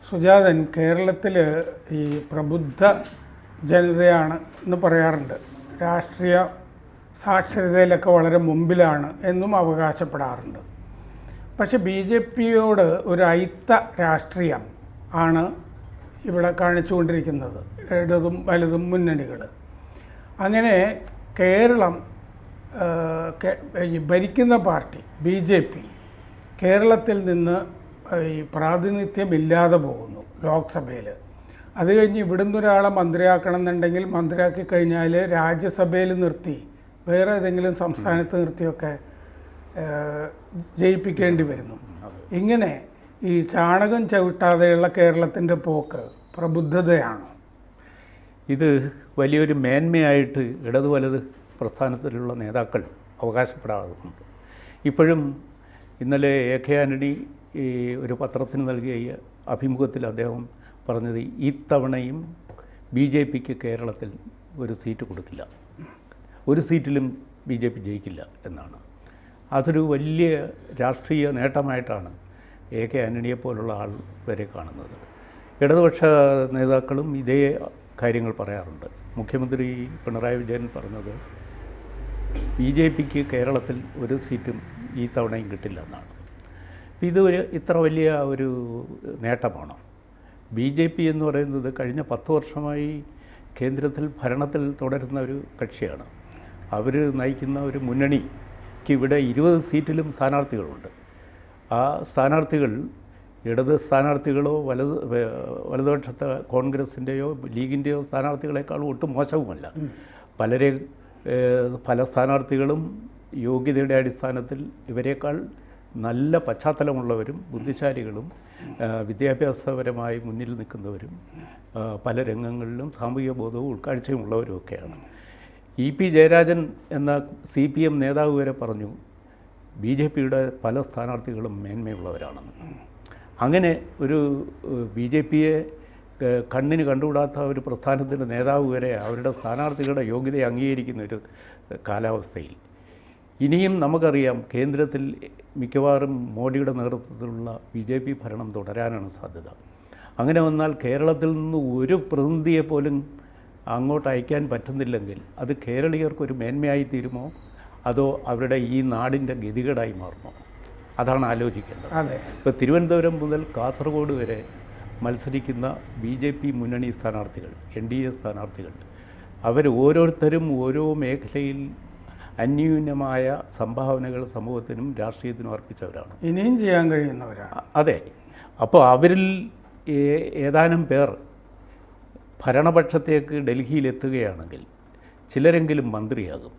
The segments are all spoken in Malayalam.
സുജാതൻ, കേരളത്തിൽ ഈ പ്രബുദ്ധ ജനതയാണ് എന്ന് പറയാറുണ്ട്. രാഷ്ട്രീയ സാക്ഷരതയിലൊക്കെ വളരെ മുമ്പിലാണ് എന്നും അവകാശപ്പെടാറുണ്ട്. പക്ഷെ ബി ജെ പിയോട് ഒരു അയിത്ത രാഷ്ട്രീയം ആണ് ഇവിടെ കാണിച്ചുകൊണ്ടിരിക്കുന്നത് ഇടതും വലതും മുന്നണികൾ. അങ്ങനെ കേരളം ഭരിക്കുന്ന പാർട്ടി ബി ജെ പി കേരളത്തിൽ നിന്ന് ഈ പ്രാതിനിധ്യമില്ലാതെ പോകുന്നു ലോക്സഭയിൽ. അത് കഴിഞ്ഞ് ഇവിടുന്ന് ഒരാളെ മന്ത്രിയാക്കണം എന്നുണ്ടെങ്കിൽ മന്ത്രിയാക്കി കഴിഞ്ഞാൽ രാജ്യസഭയിൽ നിർത്തി വേറെ ഏതെങ്കിലും സംസ്ഥാനത്ത് നിർത്തിയൊക്കെ ജയിപ്പിക്കേണ്ടി വരുന്നു. ഇങ്ങനെ ഈ ചാണകം ചവിട്ടാതെയുള്ള കേരളത്തിൻ്റെ പോക്ക് പ്രബുദ്ധതയാണ്. ഇത് വലിയൊരു മേന്മയായിട്ട് ഇടതു വലത് പ്രസ്ഥാനത്തിലുള്ള നേതാക്കൾ അവകാശപ്പെടാറുണ്ട്. ഇപ്പോഴും ഇന്നലെ എ കെ ആൻ്റണി ഒരു പത്രത്തിന് നൽകിയ അഭിമുഖത്തിൽ അദ്ദേഹം പറഞ്ഞത് ഇത്തവണയും ബി ജെ പിക്ക് കേരളത്തിൽ ഒരു സീറ്റ് കൊടുക്കില്ല, ഒരു സീറ്റിലും ബി ജെ പി ജയിക്കില്ല എന്നാണ്. അതൊരു വലിയ രാഷ്ട്രീയ നേട്ടമായിട്ടാണ് എ കെ ആൻ്റണിയെ പോലുള്ള ആൾ വരെ കാണുന്നത്. ഇടതുപക്ഷ നേതാക്കളും ഇതേ കാര്യങ്ങൾ പറയാറുണ്ട്. മുഖ്യമന്ത്രി പിണറായി വിജയൻ പറഞ്ഞത് ബി ജെ പിക്ക് കേരളത്തിൽ ഒരു സീറ്റും ഈ തവണയും കിട്ടില്ല എന്നാണ്. ഇത് ഇത്ര വലിയ ഒരു നേട്ടമാണ്. ബി ജെ പി എന്ന് പറയുന്നത് കഴിഞ്ഞ 10 വർഷമായി കേന്ദ്രത്തിൽ ഭരണത്തിൽ തുടരുന്ന ഒരു കക്ഷിയാണ്. അവർ നയിക്കുന്ന ഒരു മുന്നണിക്ക് ഇവിടെ 20 സ്ഥാനാർത്ഥികളുണ്ട്. ആ സ്ഥാനാർത്ഥികൾ ഇടത് സ്ഥാനാർത്ഥികളോ വലതുപക്ഷത്തെ കോൺഗ്രസിൻ്റെയോ ലീഗിൻ്റെയോ സ്ഥാനാർത്ഥികളെക്കാളും ഒട്ടും മോശവുമല്ല. പല സ്ഥാനാർത്ഥികളും യോഗ്യതയുടെ അടിസ്ഥാനത്തിൽ ഇവരെക്കാൾ നല്ല പശ്ചാത്തലമുള്ളവരും ബുദ്ധിശാലികളും വിദ്യാഭ്യാസപരമായി മുന്നിൽ നിൽക്കുന്നവരും പല രംഗങ്ങളിലും സാമൂഹിക ബോധവും ഉൾക്കാഴ്ചയും ഉള്ളവരുമൊക്കെയാണ്. ഇ പി ജയരാജൻ എന്ന CPM നേതാവ് വരെ പറഞ്ഞു ബി ജെ പിയുടെ പല സ്ഥാനാർത്ഥികളും മേന്മയുള്ളവരാണെന്ന്. അങ്ങനെ ഒരു ബി ജെ പിയെ കണ്ണിന് കണ്ടുകൂടാത്ത ഒരു പ്രസ്ഥാനത്തിൻ്റെ നേതാവ് വരെ അവരുടെ സ്ഥാനാർത്ഥികളുടെ യോഗ്യതയെ അംഗീകരിക്കുന്ന ഒരു കാലാവസ്ഥയിൽ ഇനിയും നമുക്കറിയാം കേന്ദ്രത്തിൽ മിക്കവാറും മോഡിയുടെ നേതൃത്വത്തിലുള്ള ബി ജെ പി ഭരണം തുടരാനാണ് സാധ്യത. അങ്ങനെ വന്നാൽ കേരളത്തിൽ നിന്ന് ഒരു പ്രതിനിധിയെ പോലും അങ്ങോട്ട് അയക്കാൻ പറ്റുന്നില്ലെങ്കിൽ അത് കേരളീയർക്കൊരു മേന്മയായി തീരുമോ അതോ അവരുടെ ഈ നാടിൻ്റെ ഗതികേടായി മാറുമോ? അതാണ് ആലോചിക്കേണ്ടത്. ഇപ്പോൾ തിരുവനന്തപുരം മുതൽ കാസർഗോഡ് വരെ മത്സരിക്കുന്ന ബി ജെ പി മുന്നണി സ്ഥാനാർത്ഥികൾ, NDA സ്ഥാനാർത്ഥികൾ, അവർ ഓരോരുത്തരും ഓരോ മേഖലയിൽ അന്യൂനമായ സംഭാവനകൾ സമൂഹത്തിനും രാഷ്ട്രീയത്തിനും അർപ്പിച്ചവരാണ്, ഇനിയും ചെയ്യാൻ കഴിയുന്നവരാണ്. അതെ. അപ്പോൾ അവരിൽ ഏതാനും പേർ ഭരണപക്ഷത്തേക്ക് ഡൽഹിയിലെത്തുകയാണെങ്കിൽ ചിലരെങ്കിലും മന്ത്രിയാകും.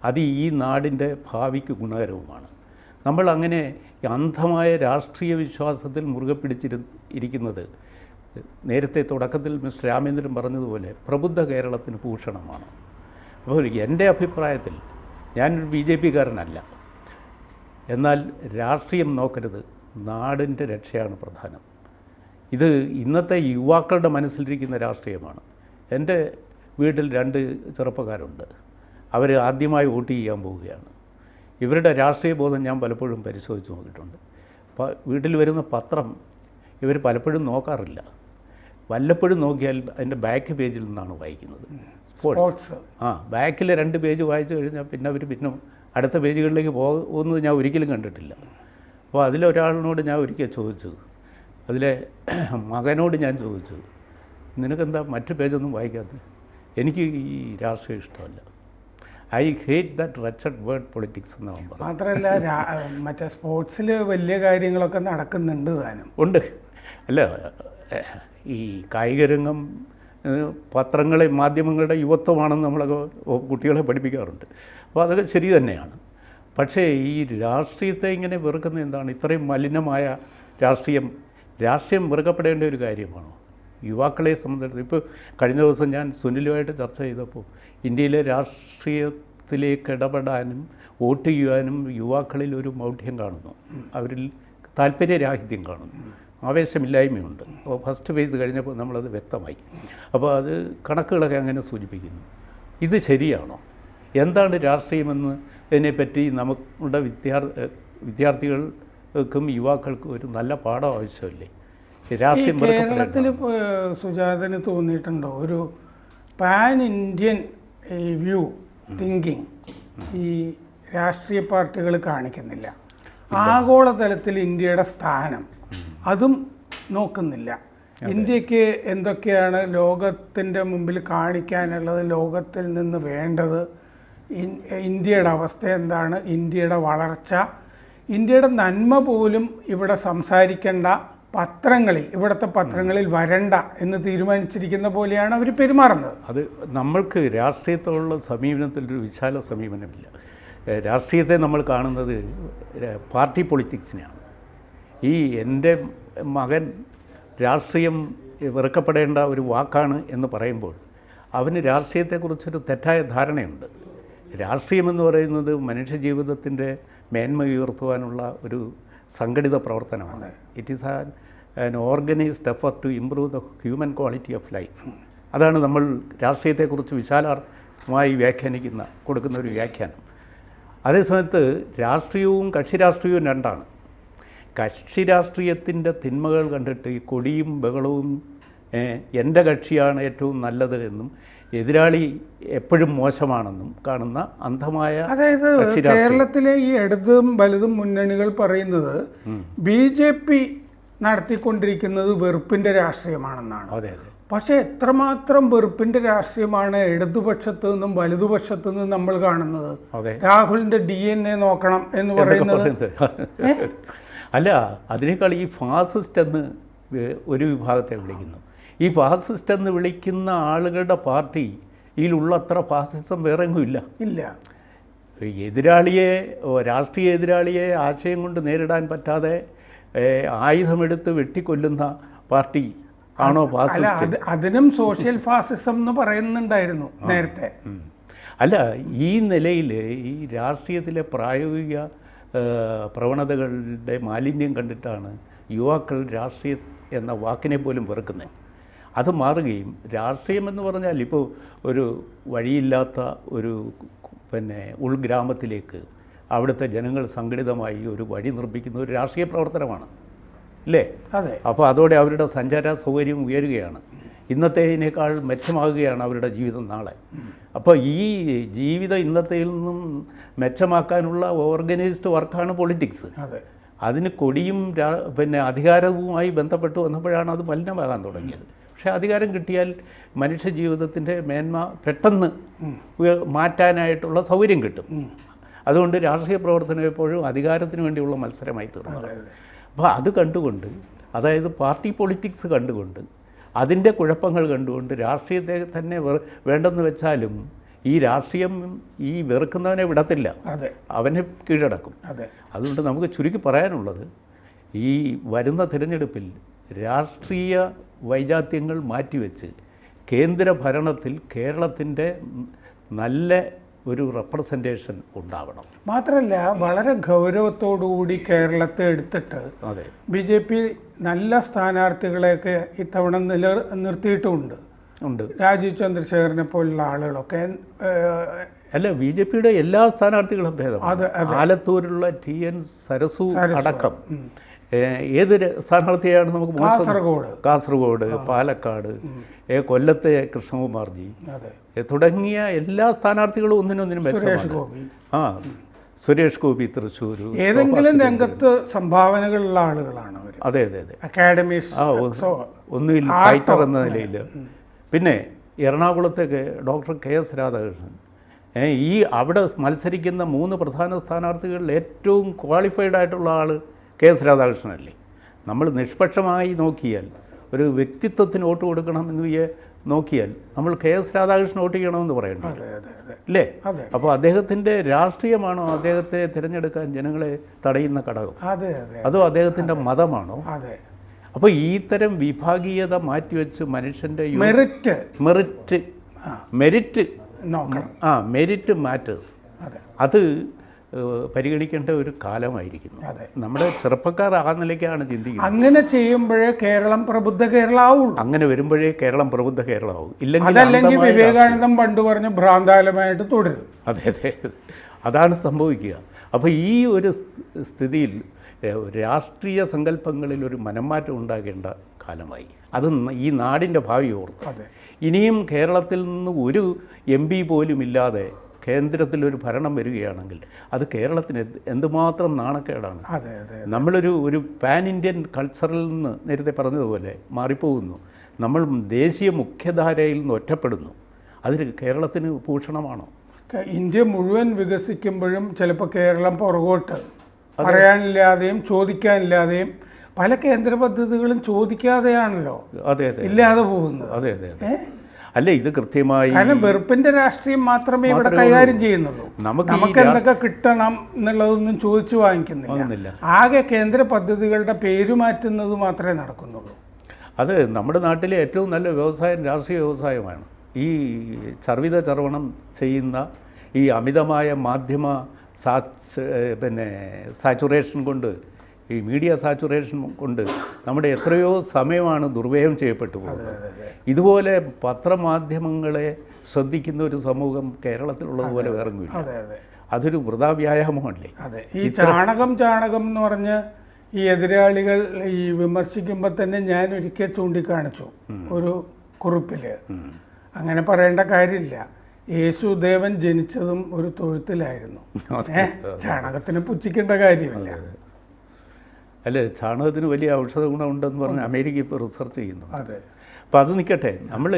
അത് ഈ നാടിൻ്റെ ഭാവിക്ക് ഗുണകരവുമാണ്. നമ്മൾ അങ്ങനെ അന്ധമായ രാഷ്ട്രീയ വിശ്വാസത്തിൽ മുറുകെ പിടിച്ചിരിക്കുന്നത് നേരത്തെ തുടക്കത്തിൽ മിസ്റ്റർ രാമേന്ദ്രൻ പറഞ്ഞതുപോലെ പ്രബുദ്ധ കേരളത്തിന് ഭൂഷണമാണ്. അപ്പോൾ എൻ്റെ അഭിപ്രായത്തിൽ ഞാനൊരു ബി ജെ പിക്കാരനല്ല, എന്നാൽ രാഷ്ട്രീയം നോക്കരുത്, നാടിൻ്റെ രക്ഷയാണ് പ്രധാനം. ഇത് ഇന്നത്തെ യുവാക്കളുടെ മനസ്സിലിരിക്കുന്ന രാഷ്ട്രീയമാണ്. എൻ്റെ വീട്ടിൽ 2 ചെറുപ്പക്കാരുണ്ട്. അവർ ആദ്യമായി വോട്ട് ചെയ്യാൻ പോവുകയാണ്. ഇവരുടെ രാഷ്ട്രീയ ബോധം ഞാൻ പലപ്പോഴും പരിശോധിച്ച് നോക്കിയിട്ടുണ്ട്. വീട്ടിൽ വരുന്ന പത്രം ഇവർ പലപ്പോഴും നോക്കാറില്ല. വല്ലപ്പോഴും നോക്കിയാൽ അതിൻ്റെ ബാക്ക് പേജിൽ നിന്നാണ് വായിക്കുന്നത്. സ്പോർട്സ് ബാക്കിലെ 2 പേജ് വായിച്ചു കഴിഞ്ഞാൽ പിന്നെ അവർ അടുത്ത പേജുകളിലേക്ക് പോകുന്നത് ഞാൻ ഒരിക്കലും കണ്ടിട്ടില്ല. അപ്പോൾ അതിലൊരാളിനോട് ഞാൻ ഒരിക്കൽ ചോദിച്ചു, അതിലെ മകനോട് ഞാൻ ചോദിച്ചു, നിനക്കെന്താ മറ്റു പേജൊന്നും വായിക്കാത്തത്? എനിക്ക് ഈ രാഷ്ട്രീയം ഇഷ്ടമല്ല, I hate that wretched word politics എന്ന് പറഞ്ഞു. മാത്രമല്ല മറ്റേ സ്പോർട്സിൽ വലിയ കാര്യങ്ങളൊക്കെ നടക്കുന്നുണ്ട് താനും ഉണ്ട്. അല്ല, ഈ കായിക രംഗം പത്രങ്ങളെ മാധ്യമങ്ങളുടെ യുവത്വമാണെന്ന് നമ്മളൊക്കെ കുട്ടികളെ പഠിപ്പിക്കാറുണ്ട്. അപ്പോൾ അതൊക്കെ ശരി തന്നെയാണ്. പക്ഷേ ഈ രാഷ്ട്രീയത്തെ ഇങ്ങനെ വെറുക്കുന്ന എന്താണ്? ഇത്രയും മലിനമായ രാഷ്ട്രീയം വെറുക്കപ്പെടേണ്ട ഒരു കാര്യമാണോ? യുവാക്കളെ സംബന്ധിച്ച് ഇപ്പോൾ കഴിഞ്ഞ ദിവസം ഞാൻ സുനിലുമായിട്ട് ചർച്ച ചെയ്തപ്പോൾ ഇന്ത്യയിലെ രാഷ്ട്രീയത്തിലേക്ക് ഇടപെടാനും വോട്ട് ചെയ്യുവാനും യുവാക്കളിൽ ഒരു മൗഢ്യം കാണുന്നു, അവരിൽ താല്പര്യരാഹിത്യം കാണുന്നു, ആവേശമില്ലായ്മയുണ്ട്. അപ്പോൾ ഫസ്റ്റ് ഫേസ് കഴിഞ്ഞപ്പോൾ നമ്മളത് വ്യക്തമായി. അപ്പോൾ അത് കണക്കുകളൊക്കെ അങ്ങനെ സൂചിപ്പിക്കുന്നു. ഇത് ശരിയാണോ? എന്താണ് രാഷ്ട്രീയമെന്ന് ഇതിനെപ്പറ്റി നമ്മുടെ വിദ്യാർത്ഥികൾക്കും യുവാക്കൾക്കും ഒരു നല്ല പാഠം ആവശ്യമില്ലേ? രാഷ്ട്രീയം കേരളത്തിൽ സുജാതന് തോന്നിയിട്ടുണ്ടോ ഒരു പാൻ ഇന്ത്യൻ വ്യൂ തിങ്കിങ് ഈ രാഷ്ട്രീയ പാർട്ടികൾ കാണിക്കുന്നില്ല? ആഗോളതലത്തിൽ ഇന്ത്യയുടെ സ്ഥാനം അതും നോക്കുന്നില്ല. ഇന്ത്യക്ക് എന്തൊക്കെയാണ് ലോകത്തിൻ്റെ മുമ്പിൽ കാണിക്കാനുള്ളത്, ലോകത്തിൽ നിന്ന് വേണ്ടത്, ഇന്ത്യയുടെ അവസ്ഥ എന്താണ്, ഇന്ത്യയുടെ വളർച്ച, ഇന്ത്യയുടെ നന്മ പോലും ഇവിടെ സംസാരിക്കേണ്ട, പത്രങ്ങളിൽ ഇവിടുത്തെ പത്രങ്ങളിൽ വരണ്ട എന്ന് തീരുമാനിച്ചിരിക്കുന്ന പോലെയാണ് അവർ പെരുമാറുന്നത്. അത് നമ്മൾക്ക് രാഷ്ട്രീയത്തോടുള്ള സമീപനത്തിലൊരു വിശാല സമീപനമില്ല. രാഷ്ട്രീയത്തെ നമ്മൾ കാണുന്നത് പാർട്ടി പൊളിറ്റിക്സിനെയാണ്. ഈ എൻ്റെ മകൻ രാഷ്ട്രീയം വെറുക്കപ്പെടേണ്ട ഒരു വാക്കാണ് എന്ന് പറയുമ്പോൾ അവന് രാഷ്ട്രീയത്തെക്കുറിച്ചൊരു തെറ്റായ ധാരണയുണ്ട്. രാഷ്ട്രീയമെന്ന് പറയുന്നത് മനുഷ്യജീവിതത്തിൻ്റെ മേന്മ ഉയർത്തുവാനുള്ള ഒരു സംഘടിത പ്രവർത്തനമാണ്. It is an organized effort to improve the human quality of life. അതാണ് നമ്മൾ രാഷ്ട്രീയത്തെക്കുറിച്ച് വിശാലമായി കൊടുക്കുന്ന ഒരു വ്യാഖ്യാനം. അതേസമയത്ത് രാഷ്ട്രീയവും കക്ഷി രാഷ്ട്രീയവും രണ്ടാണ്. കക്ഷി രാഷ്ട്രീയത്തിൻ്റെ തിന്മകൾ കണ്ടിട്ട് ഈ കൊടിയും ബഹളവും എൻ്റെ കക്ഷിയാണ് ഏറ്റവും നല്ലത് എന്നും എതിരാളി എപ്പോഴും മോശമാണെന്നും കാണുന്ന അന്ധമായ, അതായത് കേരളത്തിലെ ഈ ഇടതും വലതും മുന്നണികൾ പറയുന്നത് BJP നടത്തിക്കൊണ്ടിരിക്കുന്നത് വെറുപ്പിൻ്റെ രാഷ്ട്രീയമാണെന്നാണ്. അതെ അതെ. പക്ഷേ എത്രമാത്രം വെറുപ്പിൻ്റെ രാഷ്ട്രീയമാണ് ഇടതുപക്ഷത്തു നിന്നും വലതുപക്ഷത്തു നിന്നും നമ്മൾ കാണുന്നത്. രാഹുലിൻ്റെ DNA നോക്കണം എന്ന് പറയുന്നത്. അല്ല, അതിനേക്കാൾ ഈ ഫാസിസ്റ്റ് എന്ന് ഒരു വിഭാഗത്തെ വിളിക്കുന്നു. ഈ ഫാസിസ്റ്റ് എന്ന് വിളിക്കുന്ന ആളുകളുടെ പാർട്ടിയിലുള്ളത്ര ഫാസിസം വേറെ എങ്ങും ഇല്ല. എതിരാളിയെ, രാഷ്ട്രീയ എതിരാളിയെ ആശയം കൊണ്ട് നേരിടാൻ പറ്റാതെ ആയുധമെടുത്ത് വെട്ടിക്കൊല്ലുന്ന പാർട്ടി ആണോ ഫാസിസ്റ്റ്? അതിനും സോഷ്യൽ ഫാസിസം എന്ന് പറയുന്നുണ്ടായിരുന്നു നേരത്തെ. അല്ല, ഈ നിലയിൽ ഈ രാഷ്ട്രീയത്തിലെ പ്രായോഗിക പ്രവണതകളുടെ മാലിന്യം കണ്ടിട്ടാണ് യുവാക്കൾ രാഷ്ട്രീയം എന്ന വാക്കിനെ പോലും വെറുക്കുന്നത്. അത് മാറുകയും രാഷ്ട്രീയമെന്ന് പറഞ്ഞാൽ ഇപ്പോൾ ഒരു വഴിയില്ലാത്ത ഒരു ഉൾഗ്രാമത്തിലേക്ക് അവിടുത്തെ ജനങ്ങൾ സംഘടിതമായി ഒരു വഴി നിർമ്മിക്കുന്ന ഒരു രാഷ്ട്രീയ പ്രവർത്തനമാണ് അല്ലേ? അതെ. അപ്പോൾ അതോടെ അവരുടെ സഞ്ചാര സൗകര്യം ഉയരുകയാണ്, ഇന്നത്തേതിനേക്കാൾ മെച്ചമാകുകയാണ് അവരുടെ ജീവിതം നാളെ. അപ്പോൾ ഈ ജീവിതം ഇന്നത്തേതിൽ നിന്നും മെച്ചമാക്കാനുള്ള ഓർഗനൈസ്ഡ് വർക്കാണ് പൊളിറ്റിക്സ്. അതിന് കൊടിയും അധികാരവുമായി ബന്ധപ്പെട്ട് വന്നപ്പോഴാണ് അത് മലിനമാകാൻ തുടങ്ങിയത്. പക്ഷേ അധികാരം കിട്ടിയാൽ മനുഷ്യ ജീവിതത്തിൻ്റെ മേന്മ പെട്ടെന്ന് മാറ്റാനായിട്ടുള്ള സൗകര്യം കിട്ടും. അതുകൊണ്ട് രാഷ്ട്രീയ പ്രവർത്തനം എപ്പോഴും അധികാരത്തിന് വേണ്ടിയുള്ള മത്സരമായി തീർന്നത്. അപ്പോൾ അത് കണ്ടുകൊണ്ട്, അതായത് പാർട്ടി പൊളിറ്റിക്സ് കണ്ടുകൊണ്ട്, അതിൻ്റെ കുഴപ്പങ്ങൾ കണ്ടുകൊണ്ട് രാഷ്ട്രീയത്തെ തന്നെ വേണ്ടെന്ന് വെച്ചാലും ഈ രാഷ്ട്രീയം ഈ വെറുക്കുന്നവനെ വിടത്തില്ല, അവനെ കീഴടക്കും. അതുകൊണ്ട് നമുക്ക് ചുരുക്കി പറയാനുള്ളത്, ഈ വരുന്ന തിരഞ്ഞെടുപ്പിൽ രാഷ്ട്രീയ വൈജാത്യങ്ങൾ മാറ്റിവെച്ച് കേന്ദ്ര ഭരണത്തിൽ കേരളത്തിൻ്റെ നല്ല ഒരു റെപ്രസെൻറ്റേഷൻ ഉണ്ടാവണം. മാത്രമല്ല വളരെ ഗൗരവത്തോടുകൂടി കേരളത്തെ എടുത്തിട്ട് BJP നല്ല സ്ഥാനാർത്ഥികളെയൊക്കെ ഇത്തവണ നിർത്തിയിട്ടുമുണ്ട്. രാജീവ് ചന്ദ്രശേഖരനെ പോലുള്ള ആളുകളൊക്കെ. അല്ല, BJPയുടെ എല്ലാ സ്ഥാനാർത്ഥികളും ഭേദമാണ്. ആലത്തൂരിലുള്ള TN സരസു അടക്കം ഏത് സ്ഥാനാർത്ഥിയാണ് നമുക്ക്? കാസർഗോഡ്, പാലക്കാട്, കൊല്ലത്തെ കൃഷ്ണകുമാർജി തുടങ്ങിയ എല്ലാ സ്ഥാനാർത്ഥികളും ഒന്നിനൊന്നിനും മെച്ചമാണ്. സുരേഷ് ഗോപി തൃശ്ശൂർ, ഏതെങ്കിലും രംഗത്ത് സംഭാവനകളുള്ള ആളുകളാണ് അവർ. അതെ അതെ അതെ. അക്കാഡമീസ് ഒന്നുമിൽ ഫൈറ്റർ എന്ന നിലയിൽ. പിന്നെ എറണാകുളത്തേക്ക് ഡോക്ടർ KS രാധാകൃഷ്ണൻ, ഈ അവിടെ മത്സരിക്കുന്ന 3 പ്രധാന സ്ഥാനാർത്ഥികളിൽ ഏറ്റവും ക്വാളിഫൈഡ് ആയിട്ടുള്ള ആൾ KS രാധാകൃഷ്ണനല്ലേ? നമ്മൾ നിഷ്പക്ഷമായി നോക്കിയാൽ, ഒരു വ്യക്തിത്വത്തിന് വോട്ട് കൊടുക്കണമെന്ന് നോക്കിയാൽ നമ്മൾ KS രാധാകൃഷ്ണൻ വോട്ട് ചെയ്യണമെന്ന് പറയേണ്ടത് അല്ലേ? അപ്പോൾ അദ്ദേഹത്തിൻ്റെ രാഷ്ട്രീയമാണോ അദ്ദേഹത്തെ തിരഞ്ഞെടുക്കാൻ ജനങ്ങളെ തടയുന്ന ഘടകം? അതോ അദ്ദേഹത്തിൻ്റെ മതമാണോ? അപ്പോൾ ഈ തരം വിഭാഗീയത മാറ്റിവെച്ച് മനുഷ്യൻ്റെ മെറിറ്റ് മാറ്റേഴ്സ്, അത് പരിഗണിക്കേണ്ട ഒരു കാലമായിരിക്കുന്നു. നമ്മുടെ ചെറുപ്പക്കാർ ആ നിലയ്ക്കാണ് ചിന്തിക്കുന്നത്. അങ്ങനെ ചെയ്യുമ്പോഴേ കേരളം പ്രബുദ്ധ കേരളമാവുള്ളൂ. അങ്ങനെ വരുമ്പോഴേ കേരളം പ്രബുദ്ധ കേരളമാവും. അതല്ലെങ്കിൽ വിവേകാനന്ദം പണ്ട് പറഞ്ഞ ഭ്രാന്താലമായിട്ട് തുടരും. അതെ അതെ, അതാണ് സംഭവിക്കുക. അപ്പോൾ ഈ ഒരു സ്ഥിതിയിൽ രാഷ്ട്രീയ സങ്കല്പങ്ങളിൽ ഒരു മനംമാറ്റം ഉണ്ടാകേണ്ട കാലമായി. അത് ഈ നാടിൻ്റെ ഭാവി ഓർത്ത്. അതെ. ഇനിയും കേരളത്തിൽ നിന്ന് ഒരു MP പോലും ഇല്ലാതെ കേന്ദ്രത്തിലൊരു ഭരണം വരികയാണെങ്കിൽ അത് കേരളത്തിന് എന്തുമാത്രം നാണക്കേടാണ്. അതെ അതെ. നമ്മളൊരു പാൻ ഇന്ത്യൻ കൾച്ചറിൽ നിന്ന് നേരത്തെ പറഞ്ഞതുപോലെ മാറിപ്പോകുന്നു. നമ്മൾ ദേശീയ മുഖ്യധാരയിൽ നിന്ന് ഒറ്റപ്പെടുന്നു. അതിന് കേരളത്തിന് ഭൂഷണമാണോ? ഇന്ത്യ മുഴുവൻ വികസിക്കുമ്പോഴും ചിലപ്പോൾ കേരളം പുറകോട്ട് പറയാനില്ലാതെയും ചോദിക്കാനില്ലാതെയും പല കേന്ദ്ര പദ്ധതികളും ചോദിക്കാതെയാണല്ലോ അതെ അതെ ഇല്ലാതെ പോകുന്നത്. അതെ അതെ അതെ. അല്ല, ഇത് കൃത്യമായി കാരണം വെറുപ്പിന്റെ രാഷ്ട്രീയം മാത്രമേ ഇവിടെ കൈകാര്യം ചെയ്യുന്നുള്ളൂ. നമുക്ക് എന്തൊക്കെ കിട്ടണം എന്നുള്ളതൊന്നും ചോദിച്ചു വാങ്ങിക്കുന്നില്ല. ആകെ കേന്ദ്ര പദ്ധതികളുടെ പേര് മാറ്റുന്നത് മാത്രമേ നടക്കുന്നുള്ളൂ. അത് നമ്മുടെ നാട്ടിലെ ഏറ്റവും നല്ല വ്യവസായം രാഷ്ട്രീയ വ്യവസായമാണ്. ഈ ചർവിത ചർവണം ചെയ്യുന്ന ഈ അമിതമായ മാധ്യമ സാച്ചുറേഷൻ കൊണ്ട്, ഈ മീഡിയ സാച്ചുറേഷൻ കൊണ്ട് നമ്മുടെ എത്രയോ സമയമാണ് ദുർവ്യയം ചെയ്യപ്പെട്ടു പോകുന്നത്. ഇതുപോലെ പത്രമാധ്യമങ്ങളെ ശ്രദ്ധിക്കുന്ന ഒരു സമൂഹം കേരളത്തിലുള്ളതുപോലെ വേറെങ്ങില്ല. അതൊരു വൃഥാ വ്യായാമമല്ലേ? അതെ. ഈ ചാണകം എന്ന് പറഞ്ഞ് ഈ എതിരാളികൾ ഈ വിമർശിക്കുമ്പോൾ തന്നെ ഞാൻ ഒരിക്കൽ ചൂണ്ടിക്കാണിച്ചു ഒരു കുറിപ്പിൽ, അങ്ങനെ പറയേണ്ട കാര്യമില്ല. യേശുദേവൻ ജനിച്ചതും ഒരു തൊഴുത്തിലായിരുന്നു. ചാണകത്തിന് പുച്ഛിക്കേണ്ട കാര്യമില്ല. അല്ലേ, ചാണകത്തിന് വലിയ ഔഷധ ഗുണമുണ്ടെന്ന് പറഞ്ഞ് അമേരിക്ക ഇപ്പോൾ റിസർച്ച് ചെയ്യുന്നു. അതെ. അപ്പോൾ അത് നിൽക്കട്ടെ, നമ്മൾ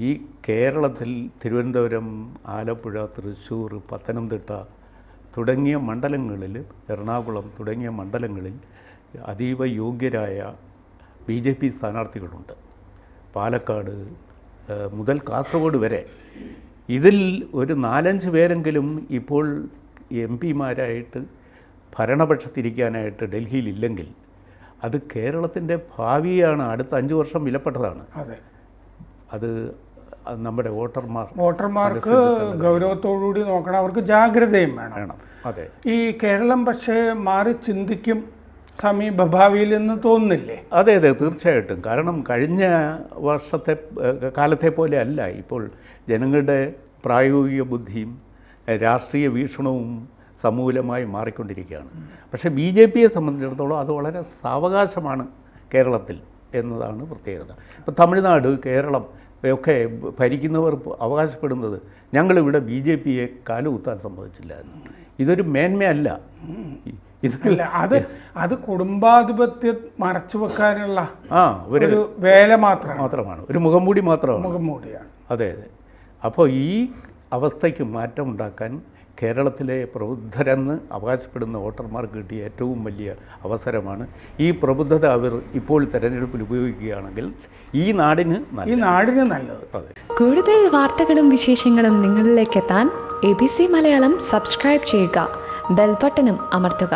ഈ കേരളത്തിൽ തിരുവനന്തപുരം, ആലപ്പുഴ, തൃശ്ശൂർ, പത്തനംതിട്ട തുടങ്ങിയ മണ്ഡലങ്ങളിൽ, എറണാകുളം തുടങ്ങിയ മണ്ഡലങ്ങളിൽ അതീവ യോഗ്യരായ BJP സ്ഥാനാർത്ഥികളുണ്ട്. പാലക്കാട് മുതൽ കാസർഗോഡ് വരെ ഇതിൽ ഒരു 4-5 പേരെങ്കിലും ഇപ്പോൾ MP-മാരായിട്ട് ഭരണപക്ഷത്തിരിക്കാനായിട്ട് ഡൽഹിയിലില്ലെങ്കിൽ അത് കേരളത്തിൻ്റെ ഭാവിയാണ്. അടുത്ത 5 വർഷം വിലപ്പെട്ടതാണ്. അത് നമ്മുടെ വോട്ടർമാർക്ക് ഗൗരവത്തോടുകൂടി നോക്കണം. അവർക്ക് ജാഗ്രതയും വേണം. അതെ. ഈ കേരളം പക്ഷേ മാറി ചിന്തിക്കും സമീപഭാവിയിൽ എന്ന് തോന്നുന്നില്ലേ? അതെ അതെ, തീർച്ചയായിട്ടും. കാരണം കഴിഞ്ഞ വർഷത്തെ കാലത്തെ പോലെ അല്ല ഇപ്പോൾ ജനങ്ങളുടെ പ്രായോഗിക ബുദ്ധിയും രാഷ്ട്രീയ വീക്ഷണവും സമൂലമായി മാറിക്കൊണ്ടിരിക്കുകയാണ്. പക്ഷേ BJPയെ സംബന്ധിച്ചിടത്തോളം അത് വളരെ സാവകാശമാണ് കേരളത്തിൽ എന്നതാണ് പ്രത്യേകത. ഇപ്പോൾ തമിഴ്നാട്, കേരളം ഒക്കെ ഭരിക്കുന്നവർ അവകാശപ്പെടുന്നത് ഞങ്ങളിവിടെ BJPയെ കാലുകുത്താൻ സമ്മതിച്ചില്ല എന്ന്. ഇതൊരു മേന്മയല്ല. അത് കുടുംബാധിപത്യം മറച്ചു വെക്കാനുള്ള ഒരു വേല മാത്രമാണ്, ഒരു മുഖംമൂടി മാത്രമാണ്. മുഖംമൂടിയാണ്. അതെ അതെ. അപ്പോൾ ഈ അവസ്ഥയ്ക്ക് മാറ്റമുണ്ടാക്കാൻ കേരളത്തിലെ പ്രബുദ്ധരെന്ന് അവകാശപ്പെടുന്ന വോട്ടർമാർക്ക് കിട്ടിയ ഏറ്റവും വലിയ അവസരമാണ്. ഈ പ്രബുദ്ധത അവർ ഇപ്പോൾ തെരഞ്ഞെടുപ്പിൽ ഉപയോഗിക്കുകയാണെങ്കിൽ ഈ നാടിന് നല്ലത്. അതെ. കൂടുതൽ വാർത്തകളും വിശേഷങ്ങളും നിങ്ങളിലേക്ക് എത്താൻ ABC മലയാളം സബ്സ്ക്രൈബ് ചെയ്യുക, ബെൽ ബട്ടണും അമർത്തുക.